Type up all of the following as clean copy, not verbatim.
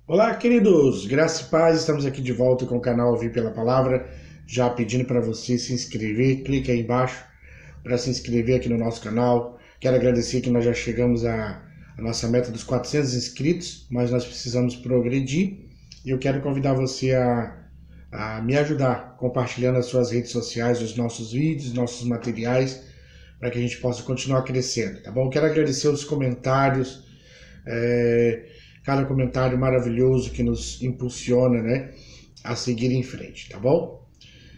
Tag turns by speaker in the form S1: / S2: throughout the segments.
S1: Olá, queridos, graça e paz, estamos aqui de volta com o canal Ouvir pela Palavra, já pedindo para você se inscrever, clique aí embaixo para se inscrever aqui no nosso canal. Quero agradecer que nós já chegamos à nossa meta dos 400 inscritos, mas nós precisamos progredir e eu quero convidar você a me ajudar compartilhando as suas redes sociais, os nossos vídeos, nossos materiais, para que a gente possa continuar crescendo, tá bom? Quero agradecer os comentários, cada comentário maravilhoso que nos impulsiona, né, a seguir em frente, tá bom?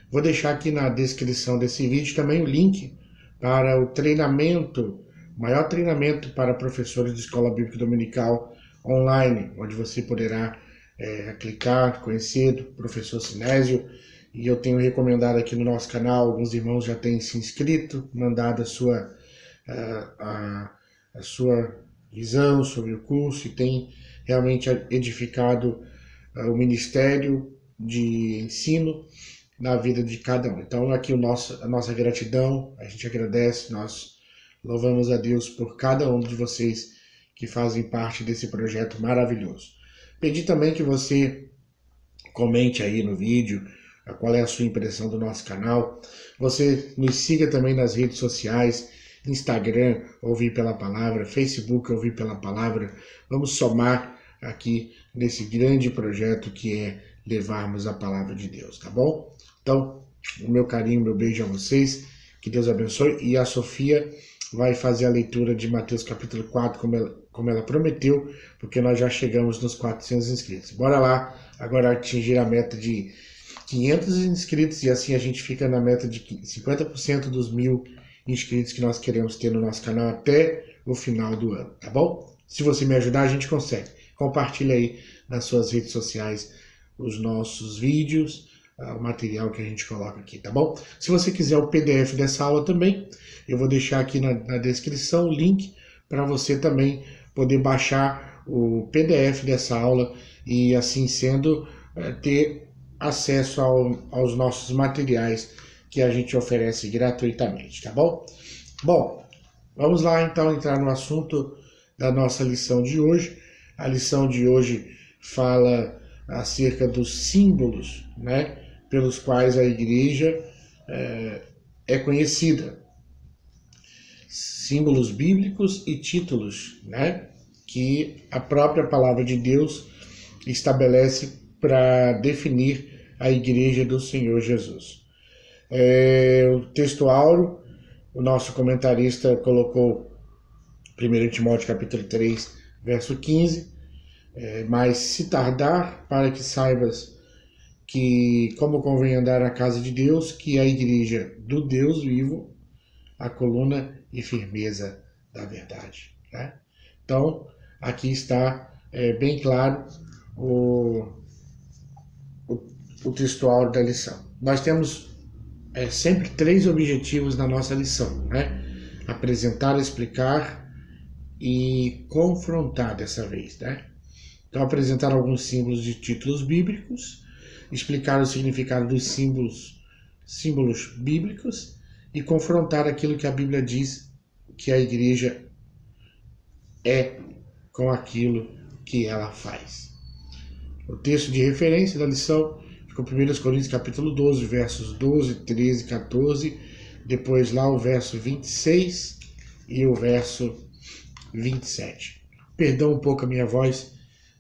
S1: Vou deixar aqui na descrição desse vídeo também o link para o treinamento, maior treinamento para professores de escola bíblica dominical online, onde você poderá clicar, conhecer o professor Sinésio, e eu tenho recomendado aqui no nosso canal, alguns irmãos já têm se inscrito, mandado a sua visão sobre o curso e tem realmente edificado o ministério de ensino na vida de cada um. Então aqui a nossa gratidão, a gente agradece, nós louvamos a Deus por cada um de vocês que fazem parte desse projeto maravilhoso. Pedi também que você comente aí no vídeo qual é a sua impressão do nosso canal. Você nos siga também nas redes sociais, Instagram, Ouvir pela Palavra, Facebook, Ouvir pela Palavra. Vamos somar aqui nesse grande projeto que é levarmos a Palavra de Deus, tá bom? Então, o meu carinho, meu beijo a vocês, que Deus abençoe. E a Sofia vai fazer a leitura de Mateus capítulo 4, como ela prometeu, porque nós já chegamos nos 400 inscritos. Bora lá, agora atingir a meta de 500 inscritos, e assim a gente fica na meta de 50% dos 1000 inscritos que nós queremos ter no nosso canal até o final do ano, tá bom? Se você me ajudar, a gente consegue. Compartilha aí nas suas redes sociais os nossos vídeos, o material que a gente coloca aqui, tá bom? Se você quiser o PDF dessa aula também, eu vou deixar aqui na descrição o link para você também poder baixar o PDF dessa aula e, assim sendo, ter acesso aos nossos materiais que a gente oferece gratuitamente, tá bom? Bom, vamos lá então entrar no assunto da nossa lição de hoje. A lição de hoje fala acerca dos símbolos, né, pelos quais a igreja é conhecida. Símbolos bíblicos e títulos, né, que a própria palavra de Deus estabelece para definir a igreja do Senhor Jesus. O texto áureo, o nosso comentarista colocou 1 Timóteo capítulo 3, verso 15, mas se tardar, para que saibas que como convém andar na casa de Deus, que é a igreja do Deus vivo, a coluna e firmeza da verdade, né? Então, aqui está bem claro o textual da lição. Nós temos sempre 3 objetivos na nossa lição, né? Apresentar, explicar e confrontar dessa vez, né? Então, apresentar alguns símbolos de títulos bíblicos, explicar o significado dos símbolos bíblicos e confrontar aquilo que a Bíblia diz que a igreja é com aquilo que ela faz. O texto de referência da lição ficou 1 Coríntios capítulo 12, versos 12, 13, 14, depois lá o verso 26 e o verso 27. Perdão um pouco a minha voz,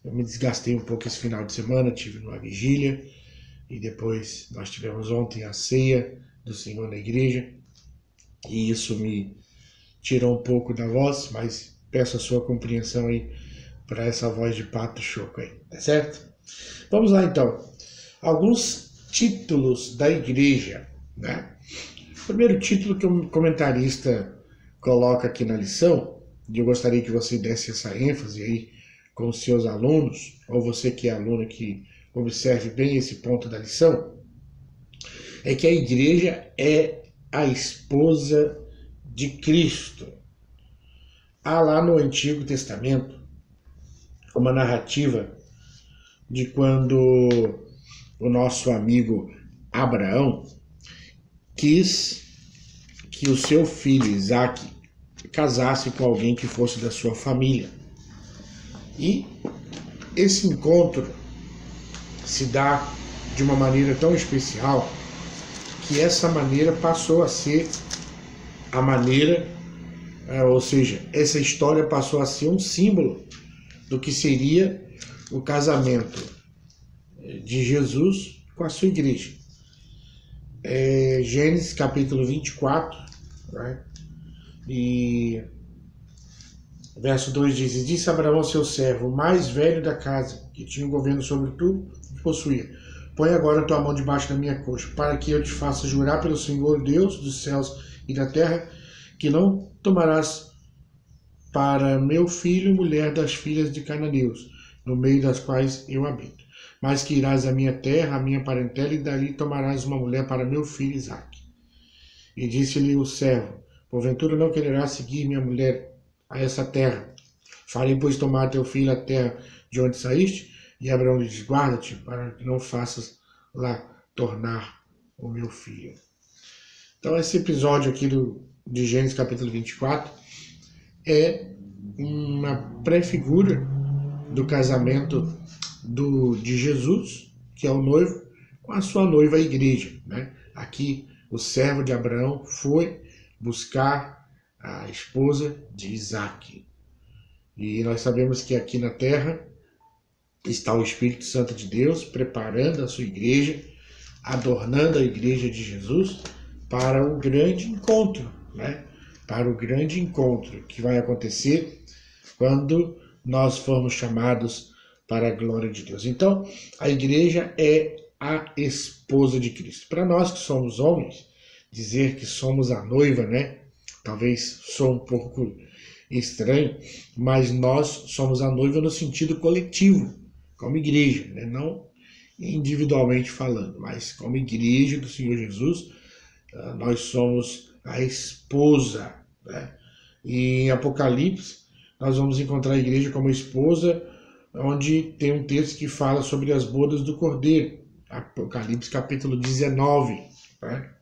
S1: eu me desgastei um pouco esse final de semana, tive uma vigília e depois nós tivemos ontem a ceia do Senhor na igreja e isso me tirou um pouco da voz, mas peço a sua compreensão aí para essa voz de pato choco aí, tá certo? Vamos lá então. Alguns títulos da igreja, né? O primeiro título que o comentarista coloca aqui na lição, e eu gostaria que você desse essa ênfase aí com os seus alunos, ou você que é aluno que observe bem esse ponto da lição, é que a igreja é a esposa de Cristo. Há lá no Antigo Testamento uma narrativa de quando o nosso amigo Abraão quis que o seu filho Isaque casasse com alguém que fosse da sua família. E esse encontro se dá de uma maneira tão especial que essa maneira passou a ser a maneira, ou seja, essa história passou a ser um símbolo do que seria o casamento de Jesus com a sua igreja. Gênesis capítulo 24, né? E verso 2 diz: E disse Abraão seu servo, o mais velho da casa, que tinha o governo sobre tudo, possuía: Põe agora tua mão debaixo da minha coxa, para que eu te faça jurar pelo Senhor Deus dos céus e da terra, que não tomarás para meu filho mulher das filhas de cananeus, no meio das quais eu habito, mas que irás à minha terra, à minha parentela, e dali tomarás uma mulher para meu filho Isaque. E disse-lhe o servo: Porventura não quererás seguir minha mulher a essa terra? Farei, pois, tomar teu filho à terra de onde saíste? E Abraão lhe disse: Guarda-te, para que não faças lá tornar o meu filho. Então, esse episódio aqui de Gênesis capítulo 24 é uma pré-figura do casamento de Jesus, que é o noivo, com a sua noiva, a igreja, né? Aqui, o servo de Abraão foi buscar a esposa de Isaque. E nós sabemos que aqui na terra está o Espírito Santo de Deus preparando a sua igreja, adornando a igreja de Jesus para o grande encontro, né? Para o grande encontro que vai acontecer quando nós formos chamados para a glória de Deus. Então, a igreja é a esposa de Cristo. Para nós que somos homens, dizer que somos a noiva, né? Talvez sou um pouco estranho, mas nós somos a noiva no sentido coletivo, como igreja, né? Não individualmente falando, mas como igreja do Senhor Jesus, nós somos a esposa, né? E em Apocalipse, nós vamos encontrar a igreja como esposa, onde tem um texto que fala sobre as bodas do Cordeiro, Apocalipse capítulo 19, né?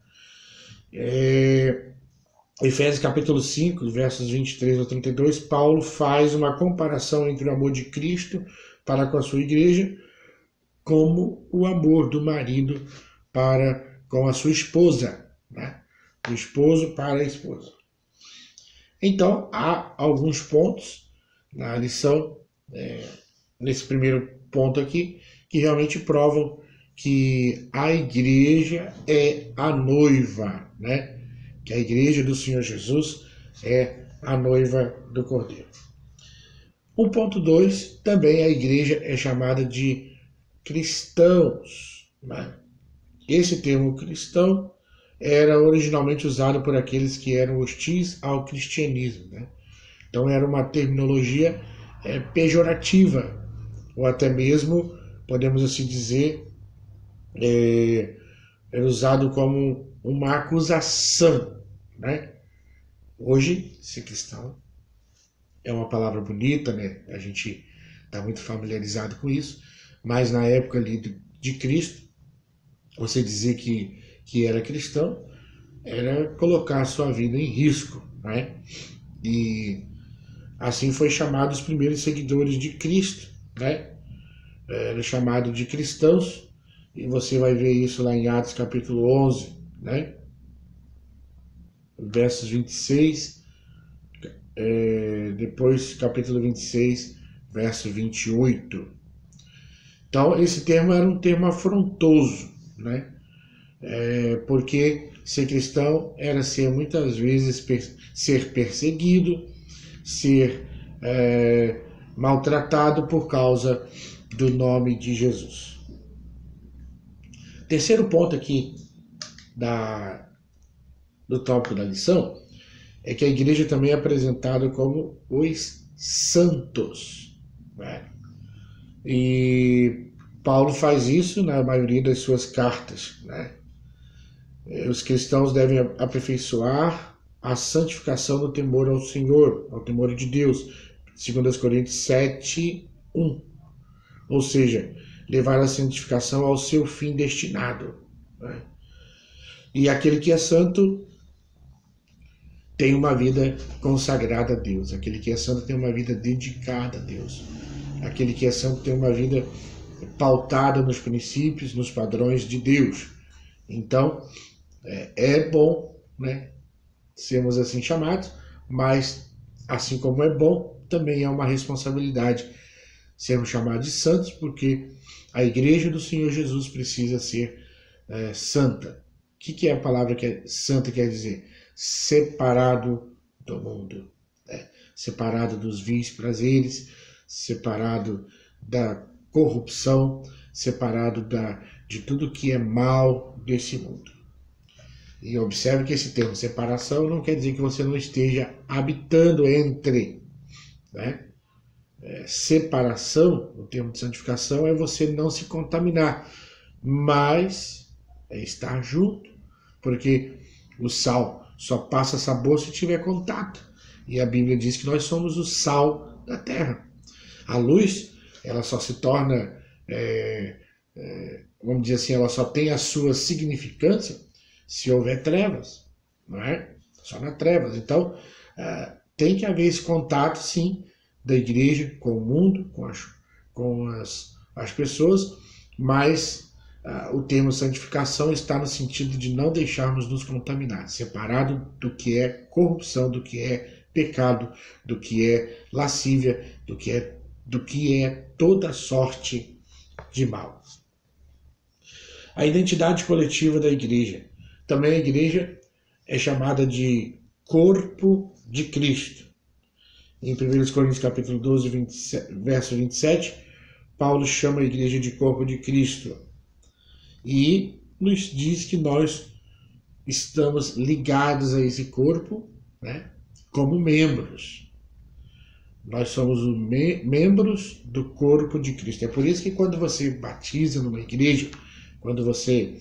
S1: Efésios capítulo 5, versos 23 a 32, Paulo faz uma comparação entre o amor de Cristo para com a sua igreja, como o amor do marido para com a sua esposa, né? O esposo para a esposa. Então, há alguns pontos na lição, nesse primeiro ponto aqui, que realmente provam que a igreja é a noiva, né? Que a igreja do Senhor Jesus é a noiva do Cordeiro. O ponto 2, também a igreja é chamada de cristãos, né? Esse termo cristão era originalmente usado por aqueles que eram hostis ao cristianismo, né? Então era uma terminologia pejorativa, ou até mesmo, podemos assim dizer, era usado como uma acusação, né? Hoje, ser cristão é uma palavra bonita, né? A gente está muito familiarizado com isso, mas na época ali de Cristo, você dizer que era cristão era colocar a sua vida em risco, né? E assim foi chamado os primeiros seguidores de Cristo, né? Era chamado de cristãos, e você vai ver isso lá em Atos capítulo 11, né? Versos 26, depois capítulo 26, verso 28. Então, esse termo era um termo afrontoso, né? Porque ser cristão era ser muitas vezes ser perseguido, ser maltratado por causa do nome de Jesus. Terceiro ponto aqui do tópico da lição é que a igreja também é apresentada como os santos, né? E Paulo faz isso na maioria das suas cartas, né? Os cristãos devem aperfeiçoar a santificação no temor ao Senhor, ao temor de Deus, 2 Coríntios 7, 1. Ou seja, levar a santificação ao seu fim destinado, né? E aquele que é santo tem uma vida consagrada a Deus. Aquele que é santo tem uma vida dedicada a Deus. aquele que é santo tem uma vida pautada nos princípios, nos padrões de Deus. Então, é bom, né, sermos assim chamados, mas assim como é bom, também é uma responsabilidade sermos chamados de santos, porque a igreja do Senhor Jesus precisa ser santa. O que é a palavra que é santa quer dizer? Separado do mundo, separado dos vícios, prazeres, separado da corrupção, separado de tudo que é mal desse mundo. E observe que esse termo separação não quer dizer que você não esteja habitando entre, né? Separação, o termo de santificação, é você não se contaminar, mas é estar junto, porque o sal só passa sabor se tiver contato, e a Bíblia diz que nós somos o sal da terra. A luz, ela só se torna, vamos dizer assim, ela só tem a sua significância se houver trevas, não é? Só na trevas. Então, tem que haver esse contato, sim, da igreja com o mundo, com as pessoas, mas o termo santificação está no sentido de não deixarmos nos contaminar, separado do que é corrupção, do que é pecado, do que é lascívia, do que é toda sorte de mal. A identidade coletiva da igreja. Também a igreja é chamada de corpo de Cristo. Em 1 Coríntios capítulo 12, verso 27, Paulo chama a igreja de corpo de Cristo e nos diz que nós estamos ligados a esse corpo, né, como membros. Nós somos membros do corpo de Cristo. É por isso que quando você batiza numa igreja, quando você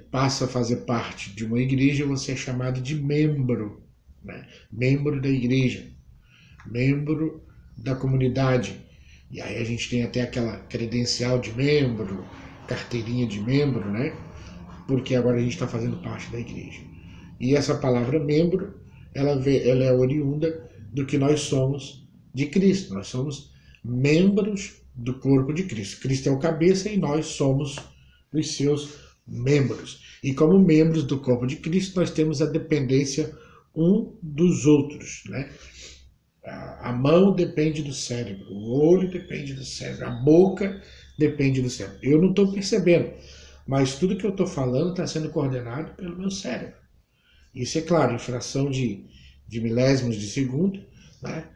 S1: passa a fazer parte de uma igreja, você é chamado de membro, né? Membro da igreja, membro da comunidade. E aí a gente tem até aquela credencial de membro, carteirinha de membro, né? Porque agora a gente está fazendo parte da igreja. E essa palavra membro, ela é oriunda do que nós somos de Cristo. Nós somos membros do corpo de Cristo. Cristo é o cabeça e nós somos os seus membros. E como membros do corpo de Cristo, nós temos a dependência um dos outros, né? A mão depende do cérebro, o olho depende do cérebro, a boca depende do cérebro. Eu não estou percebendo, mas tudo que eu estou falando está sendo coordenado pelo meu cérebro. Isso é claro, em fração de milésimos de segundo, né?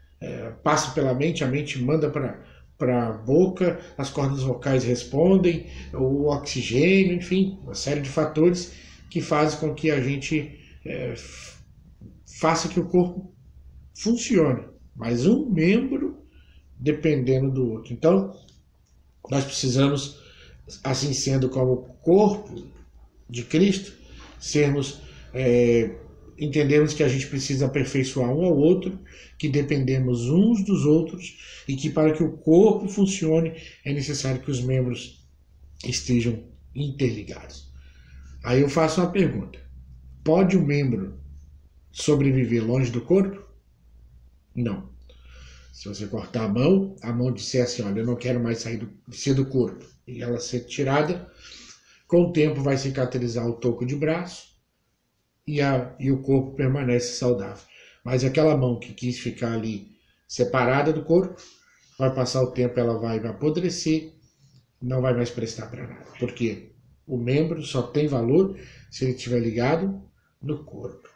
S1: Passa pela mente, a mente manda para a boca, as cordas vocais respondem, o oxigênio, enfim, uma série de fatores que fazem com que a gente faça que o corpo funcione, mas um membro dependendo do outro. Então, nós precisamos, assim sendo como corpo de Cristo, entendermos que a gente precisa aperfeiçoar um ao outro, que dependemos uns dos outros e que para que o corpo funcione é necessário que os membros estejam interligados. Aí eu faço uma pergunta: pode o membro sobreviver longe do corpo? Não. Se você cortar a mão disser assim, olha, eu não quero mais ser do corpo, e ela ser tirada, com o tempo vai cicatrizar o toco de braço e o corpo permanece saudável. Mas aquela mão que quis ficar ali separada do corpo, vai passar o tempo, ela vai apodrecer, não vai mais prestar para nada. Porque o membro só tem valor se ele estiver ligado no corpo.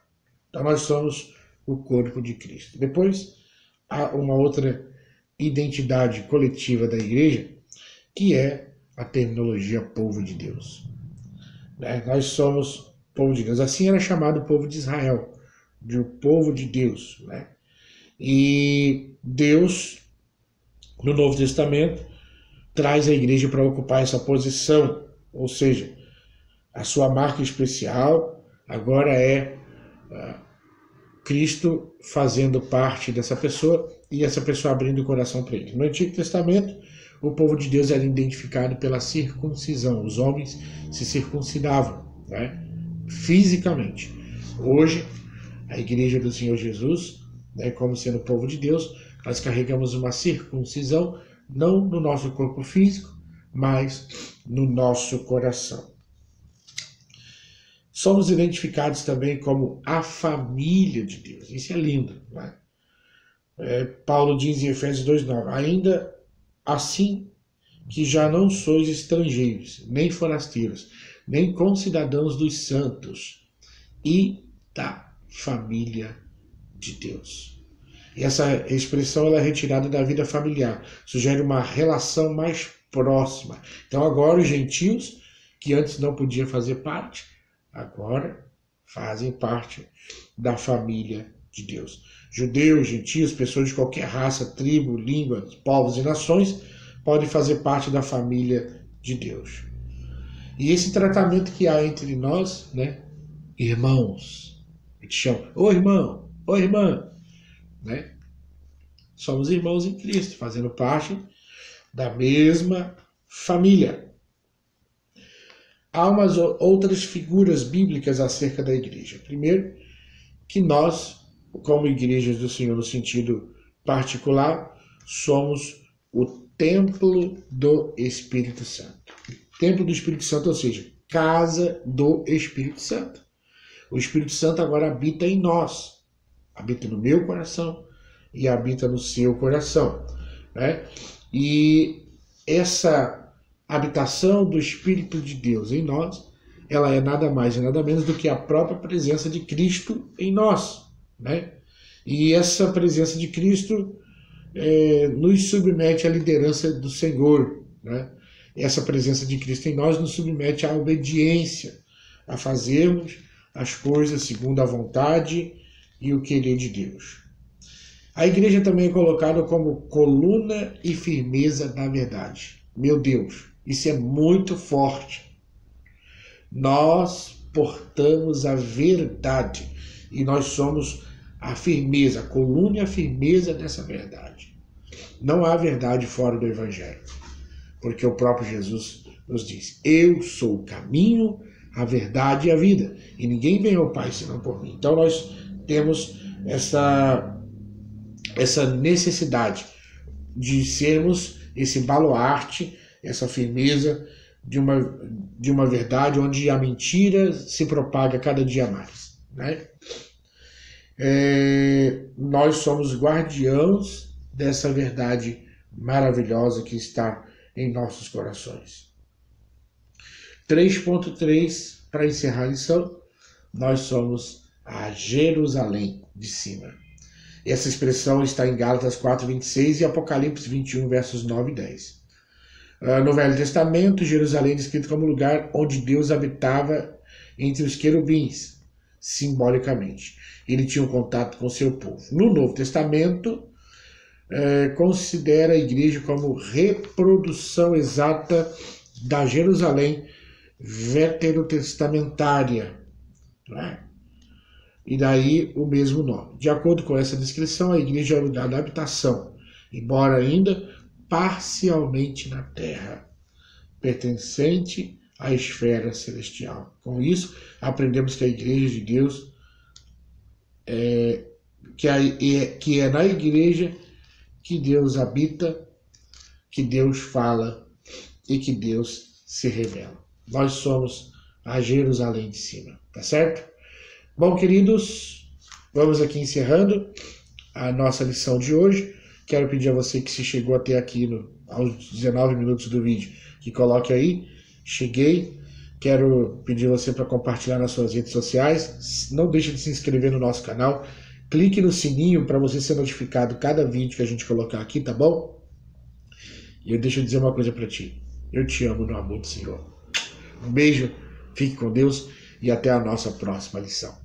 S1: Então nós somos o corpo de Cristo. Depois há uma outra identidade coletiva da igreja, que é a terminologia povo de Deus. Nós somos povo de Deus. Assim era chamado o povo de Israel, de o povo de Deus. E Deus, no Novo Testamento, traz a igreja para ocupar essa posição, ou seja, a sua marca especial agora é Cristo fazendo parte dessa pessoa e essa pessoa abrindo o coração para ele. No Antigo Testamento, o povo de Deus era identificado pela circuncisão. Os homens se circuncidavam, fisicamente. Hoje, a igreja do Senhor Jesus, como sendo o povo de Deus, nós carregamos uma circuncisão, não no nosso corpo físico, mas no nosso coração. Somos identificados também como a família de Deus. Isso é lindo, né? Paulo diz em Efésios 2,9: ainda assim que já não sois estrangeiros, nem forasteiros, nem concidadãos dos santos e da família de Deus. E essa expressão ela é retirada da vida familiar, sugere uma relação mais próxima. Então agora os gentios, que antes não podiam fazer parte, agora fazem parte da família de Deus. Judeus, gentios, pessoas de qualquer raça, tribo, língua, povos e nações podem fazer parte da família de Deus. E esse tratamento que há entre nós, né, irmãos, a gente chama, ô irmão, ô irmã, né? Somos irmãos em Cristo, fazendo parte da mesma família. Há umas outras figuras bíblicas acerca da igreja. Primeiro, que nós, como igrejas do Senhor no sentido particular, somos o templo do Espírito Santo. Templo do Espírito Santo, ou seja, casa do Espírito Santo. O Espírito Santo agora habita em nós. Habita no meu coração e habita no seu coração, né? E essa habitação do Espírito de Deus em nós, ela é nada mais e nada menos do que a própria presença de Cristo em nós, né? E essa presença de Cristo nos submete à liderança do Senhor, né? Essa presença de Cristo em nós nos submete à obediência, a fazermos as coisas segundo a vontade e o querer de Deus. A igreja também é colocada como coluna e firmeza da verdade. Meu Deus, isso é muito forte. Nós portamos a verdade e nós somos a firmeza, a coluna e a firmeza dessa verdade. Não há verdade fora do Evangelho, porque o próprio Jesus nos diz: eu sou o caminho, a verdade e a vida, e ninguém vem ao Pai senão por mim. Então nós temos essa necessidade de sermos esse baluarte, essa firmeza de uma verdade onde a mentira se propaga cada dia mais, né? Nós somos guardiãos dessa verdade maravilhosa que está em nossos corações. 3.3, para encerrar a lição, nós somos a Jerusalém de cima. Essa expressão está em Gálatas 4:26 e Apocalipse 21, versos 9 e 10. No Velho Testamento, Jerusalém é descrito como lugar onde Deus habitava entre os querubins, simbolicamente. Ele tinha um contato com seu povo. No Novo Testamento, considera a igreja como reprodução exata da Jerusalém veterotestamentária, né? E daí o mesmo nome. De acordo com essa descrição, a igreja é o lugar da habitação, embora ainda parcialmente na terra, pertencente à esfera celestial. Com isso, aprendemos que a igreja de Deus que é na igreja que Deus habita, que Deus fala e que Deus se revela. Nós somos a Jerusalém de cima, tá certo? Bom, queridos, vamos aqui encerrando a nossa lição de hoje. Quero pedir a você que se chegou até aqui aos 19 minutos do vídeo, que coloque aí, cheguei. Quero pedir a você para compartilhar nas suas redes sociais. Não deixe de se inscrever no nosso canal. Clique no sininho para você ser notificado cada vídeo que a gente colocar aqui, tá bom? E deixa eu dizer uma coisa para ti. Eu te amo no amor do Senhor. Um beijo, fique com Deus e até a nossa próxima lição.